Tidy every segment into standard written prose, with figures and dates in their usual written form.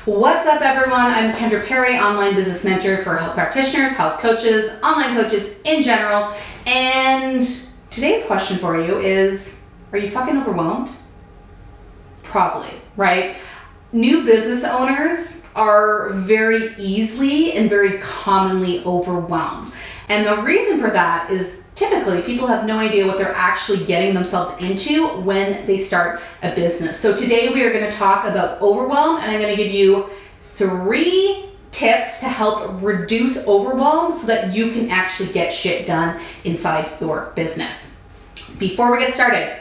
What's up, everyone? I'm Kendra Perry, online business mentor for health practitioners, health coaches, online coaches in general. And today's question for you is, are you fucking overwhelmed? Probably, right? New business owners are very easily and very commonly overwhelmed. And the reason for that is typically people have no idea what they're actually getting themselves into when they start a business. So today we are going to talk about overwhelm, and I'm going to give you 3 tips to help reduce overwhelm so that you can actually get shit done inside your business. Before we get started,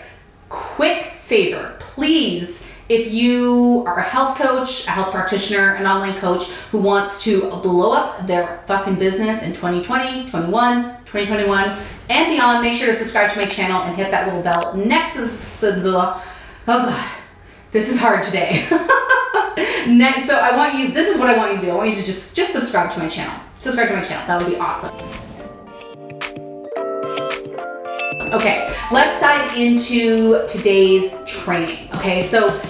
quick favor, please. If you are a health coach, a health practitioner, an online coach who wants to blow up their fucking business in 2020, 2021, and beyond, make sure to subscribe to my channel and hit that little bell next to the, oh God, this is hard today. Next, so this is what I want you to do. I want you to just subscribe to my channel. Subscribe to my channel, that would be awesome. Okay, let's dive into today's training. Okay, so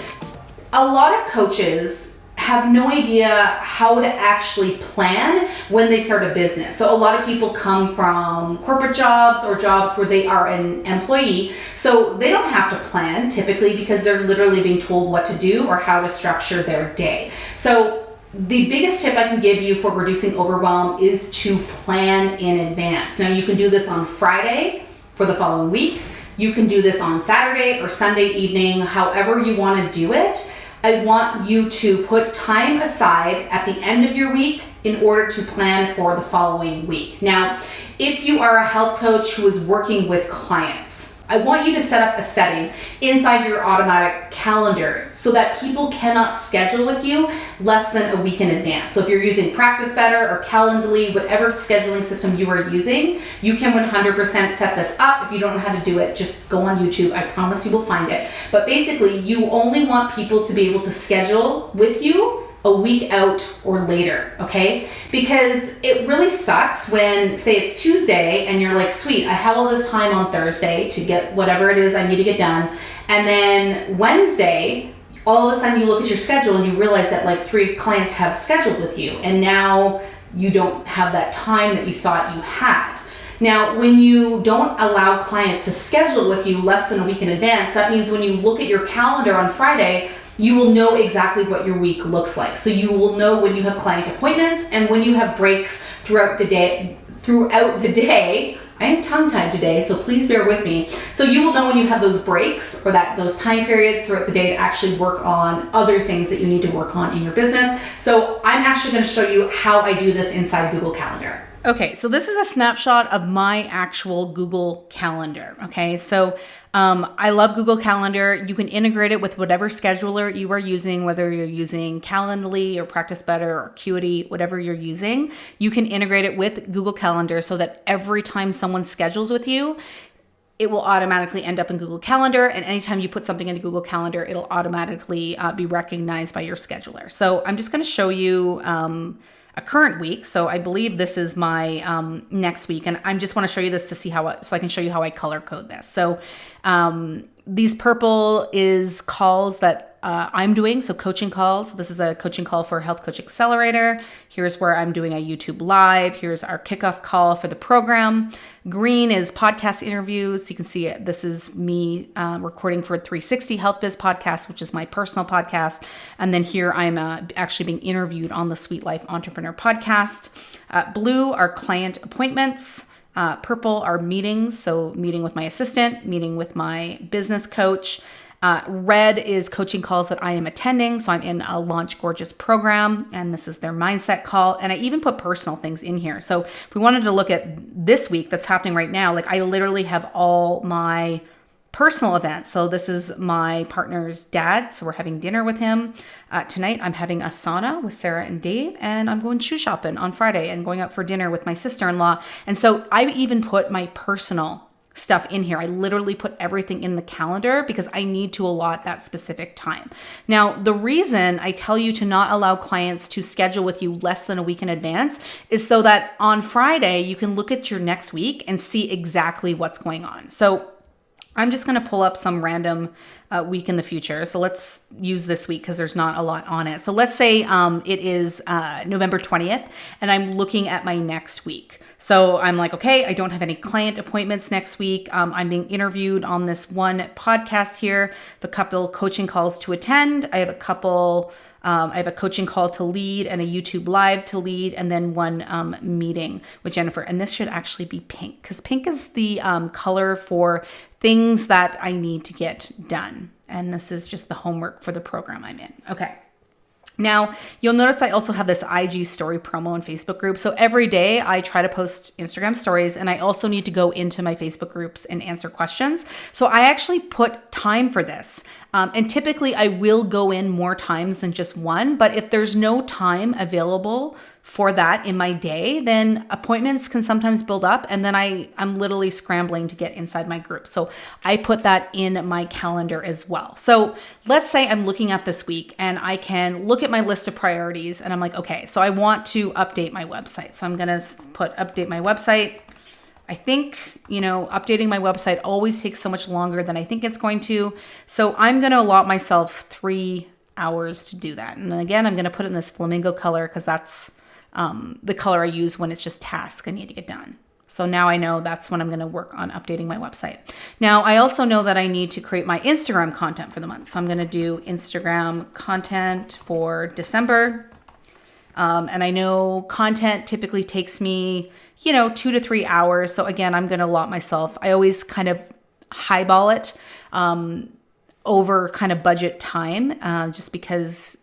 a lot of coaches have no idea how to actually plan when they start a business. So a lot of people come from corporate jobs or jobs where they are an employee. So they don't have to plan typically because they're literally being told what to do or how to structure their day. So the biggest tip I can give you for reducing overwhelm is to plan in advance. Now you can do this on Friday for the following week. You can do this on Saturday or Sunday evening, however you want to do it. I want you to put time aside at the end of your week in order to plan for the following week. Now, if you are a health coach who is working with clients, I want you to set up a setting inside your automatic calendar so that people cannot schedule with you less than a week in advance. So if you're using Practice Better or Calendly, whatever scheduling system you are using, you can 100% set this up. If you don't know how to do it, just go on YouTube. I promise you will find it. But basically, you only want people to be able to schedule with you a week out or later, okay? Because it really sucks when, say it's Tuesday and you're like, sweet, I have all this time on Thursday to get whatever it is I need to get done. And then Wednesday, all of a sudden you look at your schedule and you realize that like 3 clients have scheduled with you. And now you don't have that time that you thought you had. Now, when you don't allow clients to schedule with you less than a week in advance, that means when you look at your calendar on Friday, you will know exactly what your week looks like. So you will know when you have client appointments and when you have breaks throughout the day. I am tongue-tied today, so please bear with me. So you will know when you have those breaks or those time periods throughout the day to actually work on other things that you need to work on in your business. So I'm actually going to show you how I do this inside Google Calendar. Okay, so this is a snapshot of my actual Google Calendar. Okay, so I love Google Calendar. You can integrate it with whatever scheduler you are using, whether you're using Calendly or Practice Better or Acuity, whatever you're using. You can integrate it with Google Calendar so that every time someone schedules with you, it will automatically end up in Google Calendar. And anytime you put something into Google Calendar, it'll automatically be recognized by your scheduler. So I'm just going to show you a current week. So I believe this is my next week. And I just want to show you this to see so I can show you how I color code this. So these purple is calls that I'm doing. So coaching calls. This is a coaching call for Health Coach Accelerator. Here's where I'm doing a YouTube live. Here's our kickoff call for the program. Green is podcast interviews. You can see it. This is me recording for 360 Health Biz podcast, which is my personal podcast. And then here I'm actually being interviewed on the Sweet Life Entrepreneur podcast. Blue are client appointments. Purple are meetings. So meeting with my assistant, meeting with my business coach. Red is coaching calls that I am attending. So I'm in a Launch Gorgeous program, and this is their mindset call. And I even put personal things in here. So if we wanted to look at this week that's happening right now, like I literally have all my personal events. So this is my partner's dad. So we're having dinner with him. Tonight I'm having a sauna with Sarah and Dave, and I'm going shoe shopping on Friday and going out for dinner with my sister-in-law. And so I even put my personal stuff in here. I literally put everything in the calendar because I need to allot that specific time. Now, the reason I tell you to not allow clients to schedule with you less than a week in advance is so that on Friday, you can look at your next week and see exactly what's going on. So I'm just going to pull up some random week in the future. So let's use this week because there's not a lot on it. So let's say it is November 20th and I'm looking at my next week. So I'm like, okay, I don't have any client appointments next week. I'm being interviewed on this one podcast here. I have a couple coaching calls to attend. I have a coaching call to lead and a YouTube live to lead, and then one meeting with Jennifer. And this should actually be pink because pink is the color for things that I need to get done. And this is just the homework for the program I'm in. Okay. Now, you'll notice I also have this IG story promo and Facebook group. So every day I try to post Instagram stories, and I also need to go into my Facebook groups and answer questions. So I actually put time for this. And typically I will go in more times than just one, but if there's no time available for that in my day, then appointments can sometimes build up, and then I'm literally scrambling to get inside my group. So I put that in my calendar as well. So let's say I'm looking at this week and I can look at my list of priorities and I'm like, okay, so I want to update my website. So I'm going to put update my website. I think, updating my website always takes so much longer than I think it's going to. So I'm going to allot myself 3 hours to do that. And again, I'm going to put it in this flamingo color because that's the color I use when it's just tasks I need to get done. So now I know that's when I'm going to work on updating my website. Now, I also know that I need to create my Instagram content for the month. So I'm going to do Instagram content for December. And I know content typically takes me, 2 to 3 hours. So again, I'm going to allot myself. I always kind of highball it over kind of budget time, just because,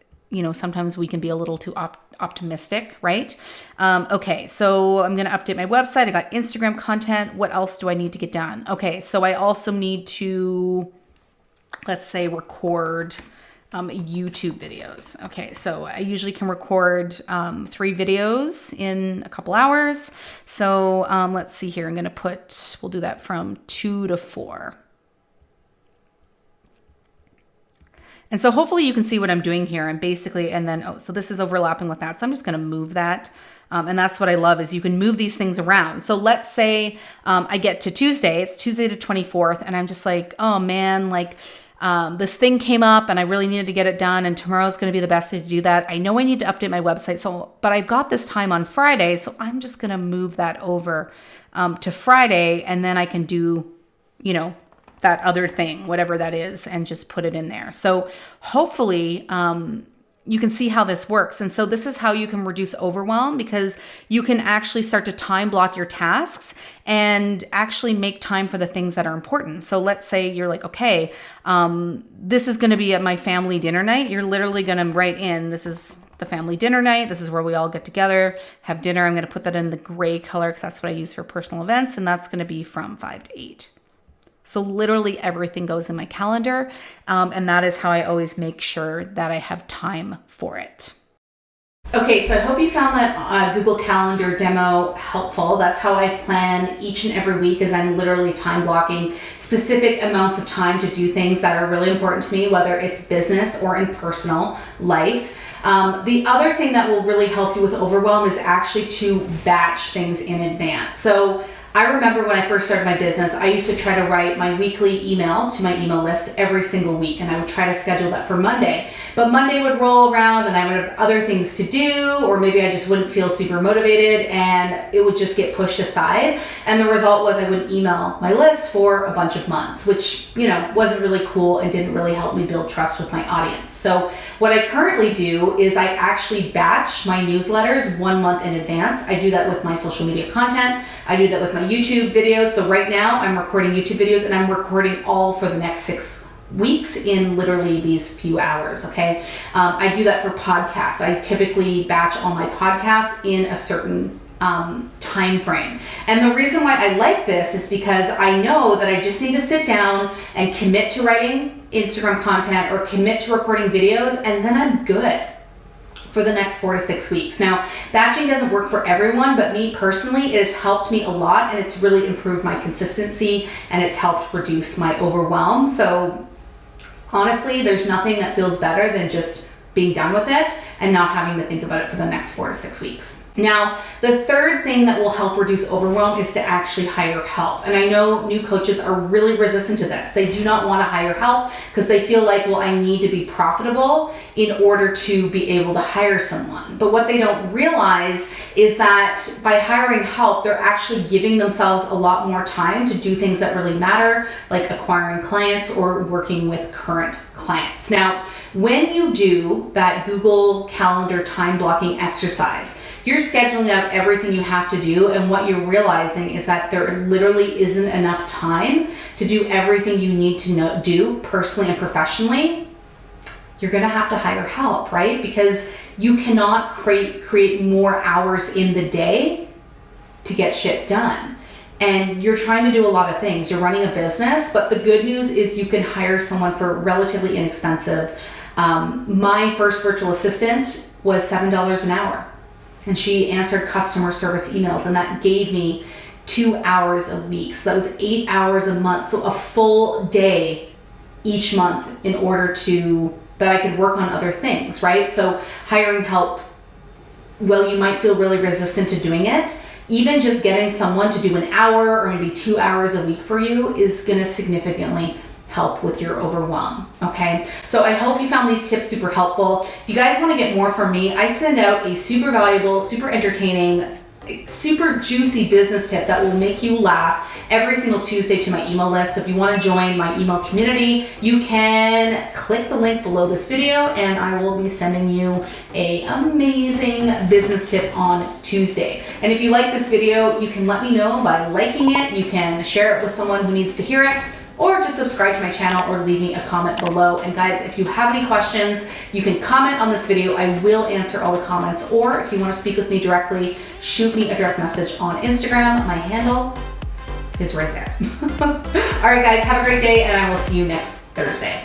sometimes we can be a little too optimistic, right? Okay, so I'm going to update my website. I got Instagram content. What else do I need to get done? Okay, so I also need to, let's say, record YouTube videos. Okay, so I usually can record 3 videos in a couple hours. So let's see here. We'll do that from 2 to 4. And so hopefully you can see what I'm doing here. So this is overlapping with that. So I'm just going to move that. And that's what I love is you can move these things around. So let's say I get to Tuesday, it's Tuesday the 24th. And I'm just like, oh man, this thing came up and I really needed to get it done. And tomorrow's going to be the best day to do that. I know I need to update my website. But I've got this time on Friday. So I'm just going to move that over to Friday. And then I can do, that other thing, whatever that is, and just put it in there. So hopefully you can see how this works. And so this is how you can reduce overwhelm, because you can actually start to time block your tasks and actually make time for the things that are important. So let's say you're like, okay, this is going to be at my family dinner night. You're literally going to write in, this is the family dinner night. This is where we all get together, have dinner. I'm going to put that in the gray color because that's what I use for personal events. And that's going to be from 5 to 8. So literally everything goes in my calendar. And that is how I always make sure that I have time for it. Okay, so I hope you found that Google Calendar demo helpful. That's how I plan each and every week, is I'm literally time blocking specific amounts of time to do things that are really important to me, whether it's business or in personal life. The other thing that will really help you with overwhelm is actually to batch things in advance. So I remember when I first started my business, I used to try to write my weekly email to my email list every single week, and I would try to schedule that for Monday. But Monday would roll around and I would have other things to do, or maybe I just wouldn't feel super motivated and it would just get pushed aside. And the result was I wouldn't email my list for a bunch of months, which, wasn't really cool and didn't really help me build trust with my audience. So what I currently do is I actually batch my newsletters 1 month in advance. I do that with my social media content. I do that with my YouTube videos. So right now I'm recording YouTube videos, and I'm recording all for the next 6 weeks in literally these few hours. Okay. I do that for podcasts. I typically batch all my podcasts in a certain time frame. And the reason why I like this is because I know that I just need to sit down and commit to writing Instagram content or commit to recording videos, and then I'm good for the next 4 to 6 weeks. Now, batching doesn't work for everyone, but me personally, it has helped me a lot, and it's really improved my consistency, and it's helped reduce my overwhelm. So honestly, there's nothing that feels better than just being done with it and not having to think about it for the next 4 to 6 weeks. Now, the third thing that will help reduce overwhelm is to actually hire help. And I know new coaches are really resistant to this. They do not want to hire help because they feel like, well, I need to be profitable in order to be able to hire someone. But what they don't realize is that by hiring help, they're actually giving themselves a lot more time to do things that really matter, like acquiring clients or working with current clients. Now, when you do that Google Calendar time blocking exercise, you're scheduling out everything you have to do, and what you're realizing is that there literally isn't enough time to do everything you need to do personally and professionally. You're gonna have to hire help, right? Because you cannot create more hours in the day to get shit done. And you're trying to do a lot of things. You're running a business, but the good news is you can hire someone for relatively inexpensive. My first virtual assistant was $7 an hour. And she answered customer service emails, and that gave me 2 hours a week. So that was 8 hours a month. So a full day each month in order that I could work on other things, right? So hiring help, well, you might feel really resistant to doing it. Even just getting someone to do an hour or maybe 2 hours a week for you is gonna significantly help with your overwhelm, okay? So I hope you found these tips super helpful. If you guys wanna get more from me, I send out a super valuable, super entertaining, super juicy business tip that will make you laugh every single Tuesday to my email list. So if you wanna join my email community, you can click the link below this video and I will be sending you an amazing business tip on Tuesday. And if you like this video, you can let me know by liking it. You can share it with someone who needs to hear it, or just subscribe to my channel or leave me a comment below. And guys, if you have any questions, you can comment on this video. I will answer all the comments. Or if you want to speak with me directly, shoot me a direct message on Instagram. My handle is right there. All right, guys, have a great day, and I will see you next Thursday.